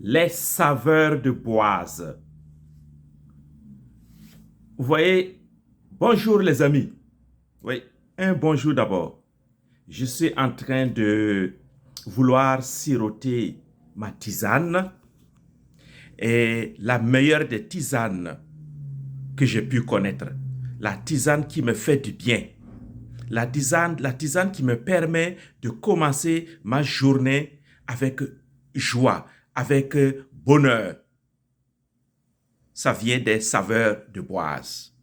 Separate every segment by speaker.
Speaker 1: Les saveurs de Boise. Vous voyez, bonjour les amis. Oui, un bonjour d'abord. Je suis en train de vouloir siroter ma tisane et la meilleure des tisanes que j'ai pu connaître. La tisane qui me fait du bien. La tisane qui me permet de commencer ma journée avec joie, avec bonheur. Ça vient des saveurs de Boise.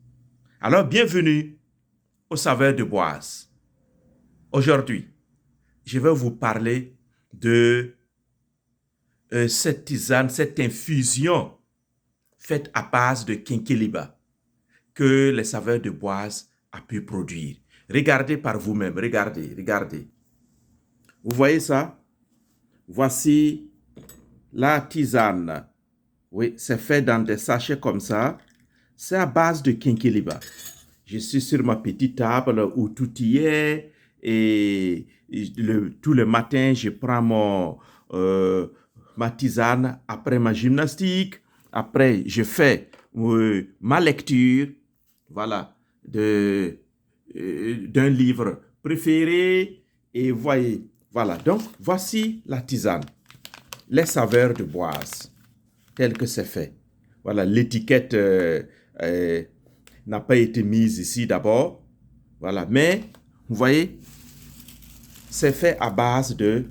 Speaker 1: Alors, bienvenue aux saveurs de Boise. Aujourd'hui, je vais vous parler de cette tisane, cette infusion faite à base de Kinkeliba que les saveurs de Boise a pu produire. Regardez par vous-même, regardez. Vous voyez ça? Voici la tisane. Oui, c'est fait dans des sachets comme ça. C'est à base de Kinkeliba. Je suis sur ma petite table où tout y est et tous les matins, je prends ma tisane après ma gymnastique. Après, je fais ma lecture, voilà, d'un livre préféré. Et voyez, voilà. Donc, voici la tisane. Les saveurs de Boise, tel que c'est fait. Voilà, l'étiquette n'a pas été mise ici d'abord. Voilà, mais vous voyez, c'est fait à base de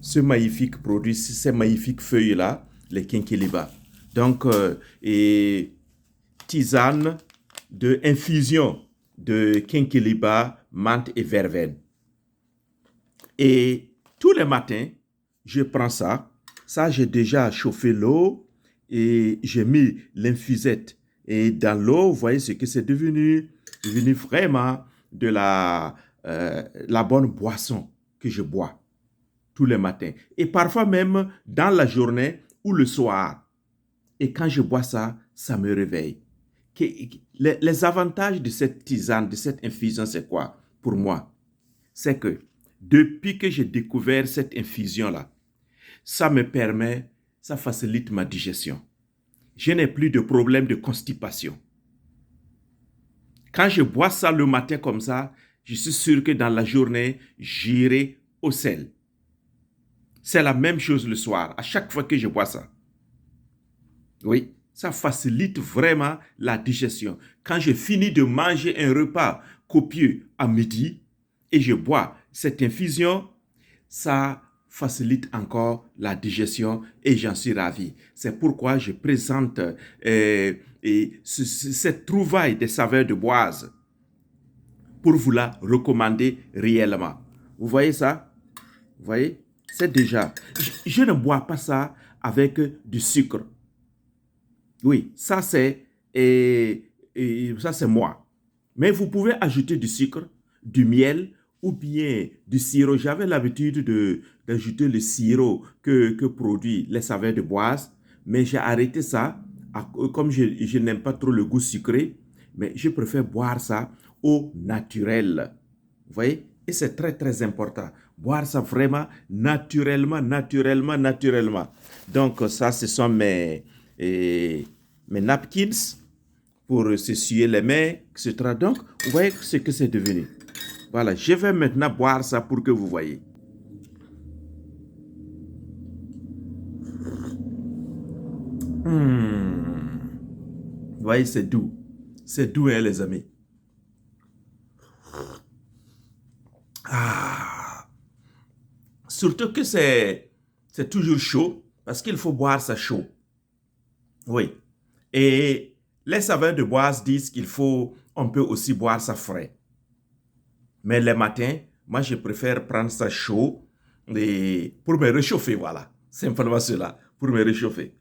Speaker 1: ce magnifique produit, ces magnifiques feuilles-là, les Kinkeliba. Donc, et tisane de infusion de Kinkeliba, menthe et verveine. Et tous les matins, je prends ça. Ça, j'ai déjà chauffé l'eau et j'ai mis l'infusette. Et dans l'eau, vous voyez ce que c'est devenu. Devenu vraiment de la bonne boisson que je bois tous les matins. Et parfois même dans la journée ou le soir. Et quand je bois ça, ça me réveille. Les avantages de cette tisane, de cette infusion, c'est quoi pour moi? C'est que depuis que j'ai découvert cette infusion-là, ça facilite ma digestion. Je n'ai plus de problème de constipation. Quand je bois ça le matin comme ça, je suis sûr que dans la journée, j'irai au sel. C'est la même chose le soir, à chaque fois que je bois ça. Oui, ça facilite vraiment la digestion. Quand je finis de manger un repas copieux à midi et je bois cette infusion, ça facilite encore la digestion et j'en suis ravi. C'est pourquoi je présente cette trouvaille des saveurs de Boise pour vous la recommander réellement. Vous voyez ça? Vous voyez? C'est déjà... Je ne bois pas ça avec du sucre. Oui, ça c'est moi. Mais vous pouvez ajouter du sucre, du miel ou bien du sirop. J'avais l'habitude d'ajouter le sirop que produit les saveurs de Boise, mais j'ai arrêté ça comme je n'aime pas trop le goût sucré, mais je préfère boire ça au naturel. Vous voyez? Et c'est très très important. Boire ça vraiment naturellement. Donc ça, ce sont mes napkins pour s'essuyer les mains, etc. Donc, vous voyez ce que c'est devenu. Voilà, je vais maintenant boire ça pour que vous voyez. Vous voyez, c'est doux. C'est doux, hein, les amis. Ah. Surtout que c'est toujours chaud, parce qu'il faut boire ça chaud. Oui. Et les saveurs de Boise disent on peut aussi boire ça frais. Mais les matins, moi, je préfère prendre ça chaud pour me réchauffer, voilà. Simplement cela, pour me réchauffer.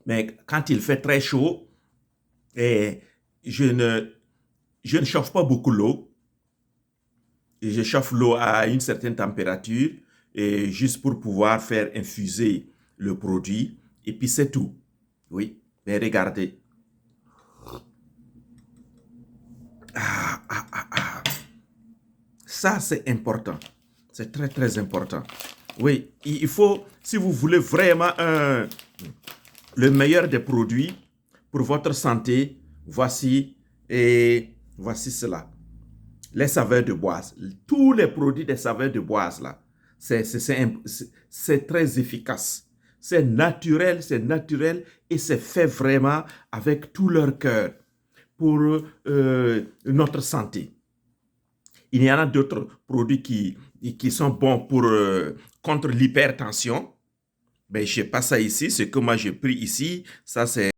Speaker 1: Mais quand il fait très chaud, et je ne chauffe pas beaucoup l'eau. Et je chauffe l'eau à une certaine température, et juste pour pouvoir faire infuser le produit. Et puis c'est tout. Oui, mais regardez. Ça, c'est important. C'est très, très important. Oui, il faut, si vous voulez vraiment le meilleur des produits pour votre santé, voici cela. Les saveurs de boise. Tous les produits des saveurs de boise, là, c'est très efficace. C'est naturel et c'est fait vraiment avec tout leur cœur pour notre santé. Il y en a d'autres produits qui sont bons pour, contre l'hypertension. Mais je n'ai pas ça ici. Ce que moi j'ai pris ici, ça c'est